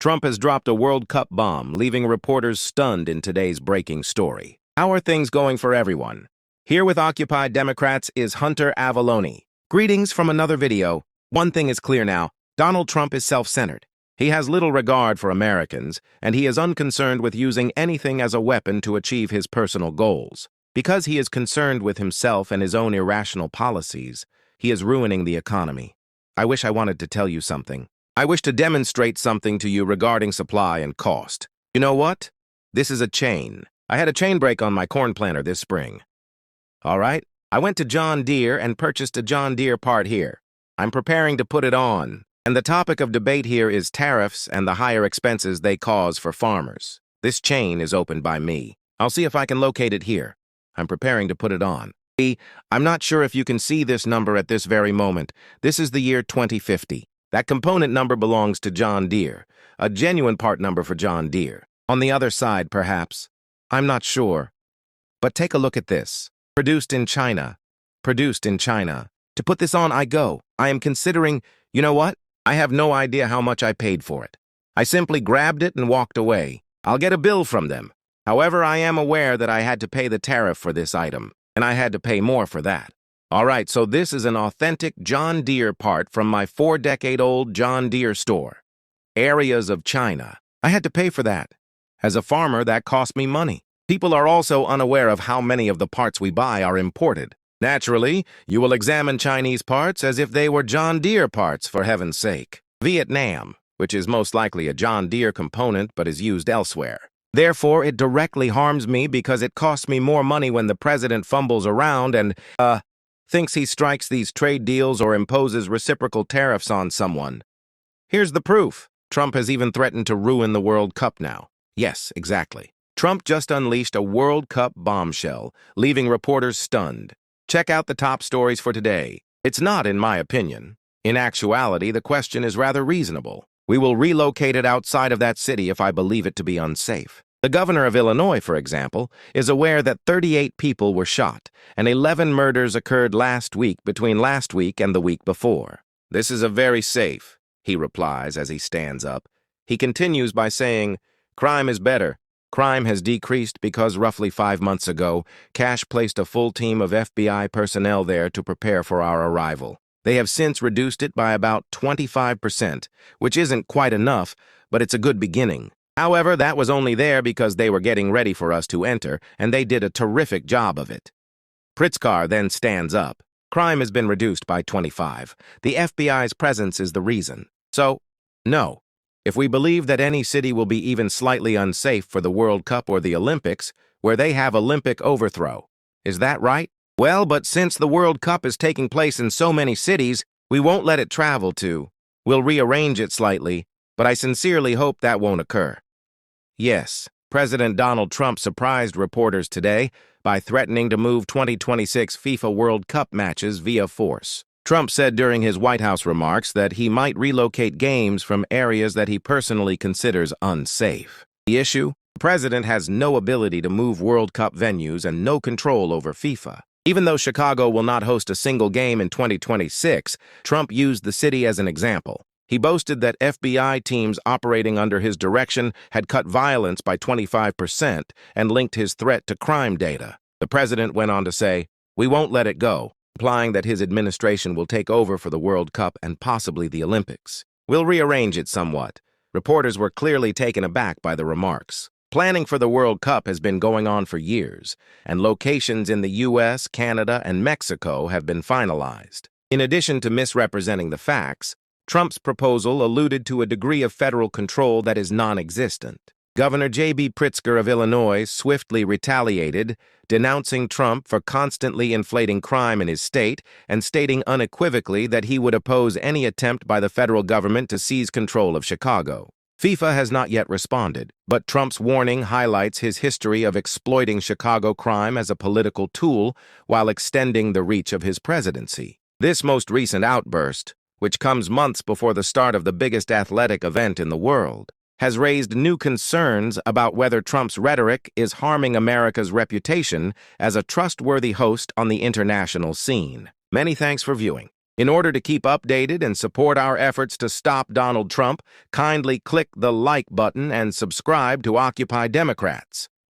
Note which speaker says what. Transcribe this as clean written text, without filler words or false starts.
Speaker 1: Trump has dropped a World Cup bomb, leaving reporters stunned in today's breaking story. How are things going for everyone? Here with Occupy Democrats is Hunter Avallone. Greetings from another video. One thing is clear now. Donald Trump is self-centered. He has little regard for Americans, and he is unconcerned with using anything as a weapon to achieve his personal goals. Because he is concerned with himself and his own irrational policies, he is ruining the economy. I wish I wanted to tell you something. I wish to demonstrate something to you regarding supply and cost. You know what? This is a chain. I had a chain break on my corn planter this spring. All right, I went to John Deere and purchased a John Deere part here. I'm preparing to put it on. And the topic of debate here is tariffs and the higher expenses they cause for farmers. This chain is opened by me. I'll see if I can locate it here. I'm preparing to put it on. I'm not sure if you can see this number at this very moment. This is the year 2050. That component number belongs to John Deere, a genuine part number for John Deere. On the other side, perhaps. I'm not sure. But take a look at this. Produced in China. Produced in China. To put this on, I go. I am considering, you know what? I have no idea how much I paid for it. I simply grabbed it and walked away. I'll get a bill from them. However, I am aware that I had to pay the tariff for this item, and I had to pay more for that. All right, so this is an authentic John Deere part from my 4-decade-old John Deere store. Areas of China. I had to pay for that. As a farmer, that cost me money. People are also unaware of how many of the parts we buy are imported. Naturally, you will examine Chinese parts as if they were John Deere parts, for heaven's sake. Vietnam, which is most likely a John Deere component but is used elsewhere. Therefore, it directly harms me because it costs me more money when the president fumbles around and, thinks he strikes these trade deals or imposes reciprocal tariffs on someone. Here's the proof. Trump has even threatened to ruin the World Cup now. Yes, exactly. Trump just unleashed a World Cup bombshell, leaving reporters stunned. Check out the top stories for today. It's not, in my opinion. In actuality, the question is rather reasonable. We will relocate it outside of that city if I believe it to be unsafe. The governor of Illinois, for example, is aware that 38 people were shot, and 11 murders occurred last week between last week and the week before. This is a very safe, he replies as he stands up. He continues by saying, crime is better. Crime has decreased because roughly 5 months ago, Cash placed a full team of FBI personnel there to prepare for our arrival. They have since reduced it by about 25%, which isn't quite enough, but it's a good beginning. However, that was only there because they were getting ready for us to enter, and they did a terrific job of it. Pritzker then stands up. Crime has been reduced by 25. The FBI's presence is the reason. So, no. If we believe that any city will be even slightly unsafe for the World Cup or the Olympics, where they have Olympic overthrow. Is that right? Well, but since the World Cup is taking place in so many cities, we won't let it travel to. We'll rearrange it slightly, but I sincerely hope that won't occur. Yes, President Donald Trump surprised reporters today by threatening to move 2026 FIFA World Cup matches via force. Trump said during his White House remarks that he might relocate games from areas that he personally considers unsafe. The issue? The president has no ability to move World Cup venues and no control over FIFA. Even though Chicago will not host a single game in 2026, Trump used the city as an example. He boasted that FBI teams operating under his direction had cut violence by 25% and linked his threat to crime data. The president went on to say, "We won't let it go," implying that his administration will take over for the World Cup and possibly the Olympics. We'll rearrange it somewhat. Reporters were clearly taken aback by the remarks. Planning for the World Cup has been going on for years, and locations in the U.S., Canada, and Mexico have been finalized. In addition to misrepresenting the facts, Trump's proposal alluded to a degree of federal control that is non-existent. Governor J.B. Pritzker of Illinois swiftly retaliated, denouncing Trump for constantly inflating crime in his state and stating unequivocally that he would oppose any attempt by the federal government to seize control of Chicago. FIFA has not yet responded, but Trump's warning highlights his history of exploiting Chicago crime as a political tool while extending the reach of his presidency. This most recent outburst, which comes months before the start of the biggest athletic event in the world, has raised new concerns about whether Trump's rhetoric is harming America's reputation as a trustworthy host on the international scene. Many thanks for viewing. In order to keep updated and support our efforts to stop Donald Trump, kindly click the like button and subscribe to Occupy Democrats.